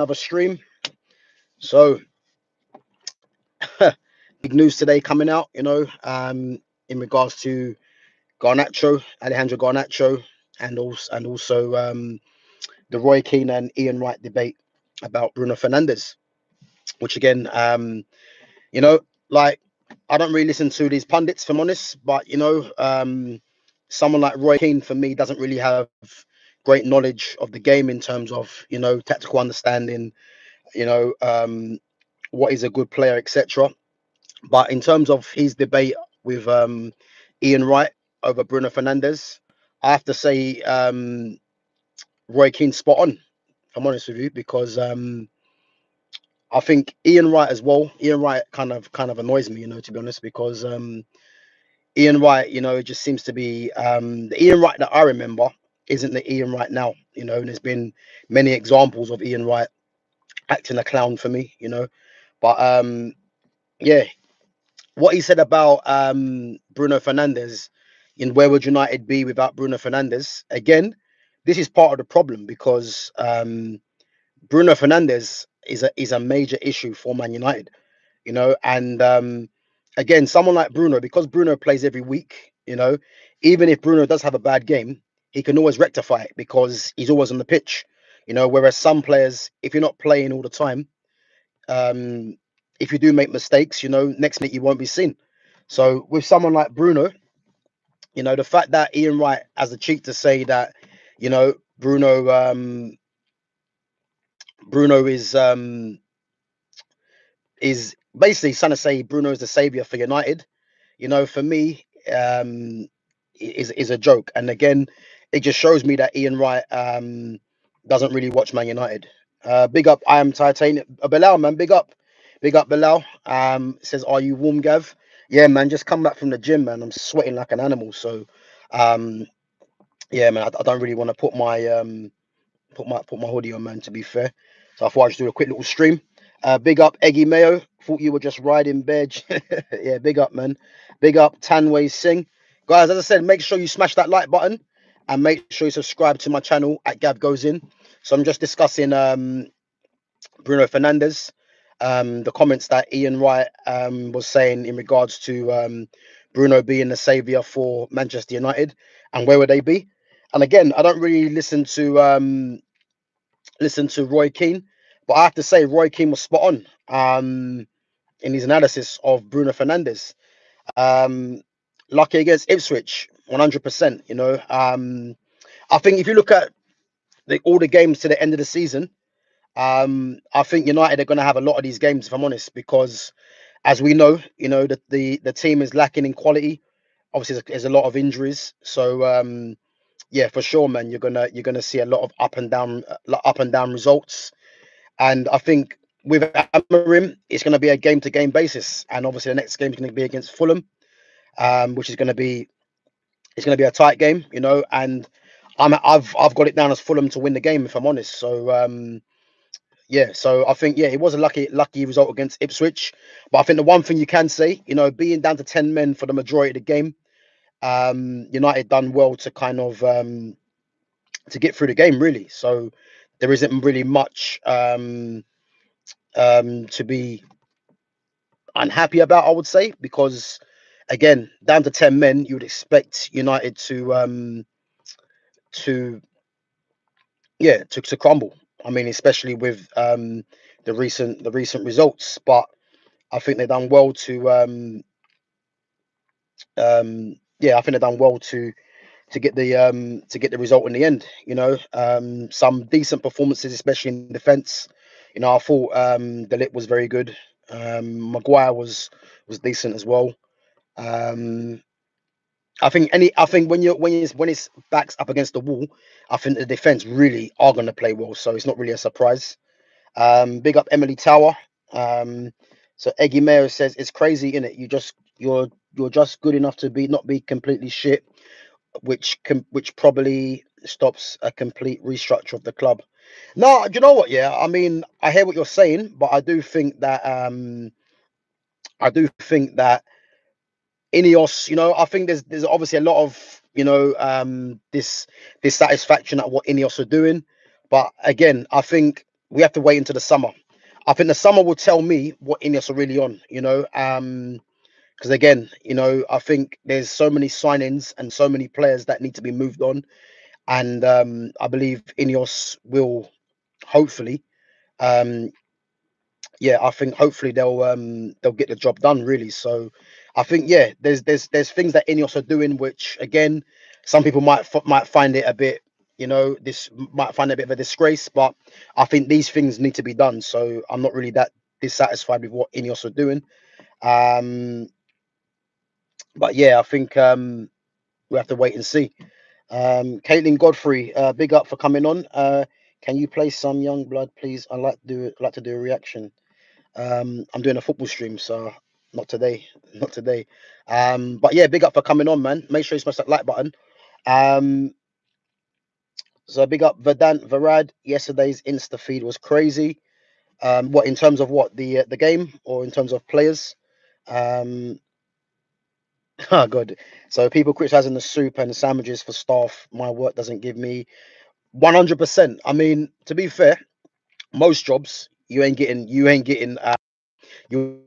another stream. So, big news today coming out, in regards to Alejandro Garnacho, and also the Roy Keane and Ian Wright debate about Bruno Fernandes, which again, you know, like I don't really listen to these pundits, if I'm honest, but someone like Roy Keane for me doesn't really have great knowledge of the game in terms of tactical understanding, you know, um, what is a good player, etc. But in terms of his debate with Ian Wright over Bruno Fernandes, I have to say Roy Keane's spot on. If I'm honest with you, because I think Ian Wright as well. Ian Wright kind of annoys me, to be honest, because Ian Wright, it just seems to be the Ian Wright that I remember isn't the Ian Wright now, and there's been many examples of Ian Wright acting a clown for me, But yeah, what he said about Bruno Fernandes in where would United be without Bruno Fernandes? Again, this is part of the problem because Bruno Fernandes is a major issue for Man United, and again, someone like Bruno, because Bruno plays every week, even if Bruno does have a bad game, he can always rectify it because he's always on the pitch, whereas some players, if you're not playing all the time, um, if you do make mistakes, next minute you won't be seen. So with someone like Bruno, the fact that Ian Wright has the cheek to say that, you know, Bruno Bruno is basically trying to say Bruno is the savior for United, for me, is a joke. And again, it just shows me that Ian Wright doesn't really watch Man United. Big up, I am Titanium. Bilal, man, big up, Bilal. Says, are you warm, Gav? Yeah, man, just come back from the gym, man. I'm sweating like an animal. So, um, yeah, man, I don't really want to put my hoodie on, man. To be fair, so I thought I'd just do a quick little stream. Big up Eggy Mayo. Thought you were just riding bed. Yeah, big up, man. Big up Tanway Singh. Guys, as I said, make sure you smash that like button and make sure you subscribe to my channel at Gav Goes In. So I'm just discussing Bruno Fernandes, the comments that Ian Wright was saying in regards to Bruno being the saviour for Manchester United and where would they be. And again, I don't really listen to Roy Keane, but I have to say Roy Keane was spot on in his analysis of Bruno Fernandes. Um, Lucky against Ipswich, 100%. I think if you look at all the games to the end of the season, I think United are going to have a lot of these games, if I'm honest, because as we know, the team is lacking in quality. Obviously, there's a lot of injuries, so yeah, for sure, man, you're gonna see a lot of up and down results. And I think with Amarim, it's going to be a game-to-game basis, and obviously the next game is going to be against Fulham, which is going to be it's going to be a tight game, and I've got it down as Fulham to win the game, if I'm honest. So yeah, so I think it was a lucky result against Ipswich, but I think the one thing you can say, being down to 10 men for the majority of the game, United done well to kind of to get through the game, really. So there isn't really much to be unhappy about, I would say, because again, down to 10 men, you would expect United to to crumble. I mean, especially with the recent results, but I think they've done well yeah, I think they've done well to get the result in the end. Some decent performances, especially in defence. I thought De Ligt was very good. Maguire was decent as well. Um, I think when it's backs up against the wall, I think the defense really are going to play well. So it's not really a surprise. Big up Emily Tower. Um, so Eggy Mayo says it's crazy, innit? You're just good enough to be not be completely shit, which probably stops a complete restructure of the club. No, do you know what? Yeah, I mean, I hear what you're saying, but I do think that Ineos, I think there's obviously a lot of this dissatisfaction at what Ineos are doing, but again, I think we have to wait until the summer. I think the summer will tell me what Ineos are really on. Because again, I think there's so many signings and so many players that need to be moved on, and I believe Ineos will hopefully, um, yeah, I think hopefully they'll get the job done really. So I think yeah, there's things that Ineos are doing which again some people might find it a bit, this might find it a bit of a disgrace, but I think these things need to be done. So I'm not really that dissatisfied with what Ineos are doing. Um, but yeah, I think we have to wait and see. Caitlin Godfrey, big up for coming on. Can you play some young blood, please? I'd like to do a reaction. I'm doing a football stream, so not today, not today. But yeah, big up for coming on, man. Make sure you smash that like button. Um, so big up Verdant Varad. Yesterday's Insta feed was crazy. What in terms of what the game or in terms of players? Um, oh god. So people criticizing the soup and the sandwiches for staff. My work doesn't give me 100%. I mean, to be fair, most jobs you ain't getting you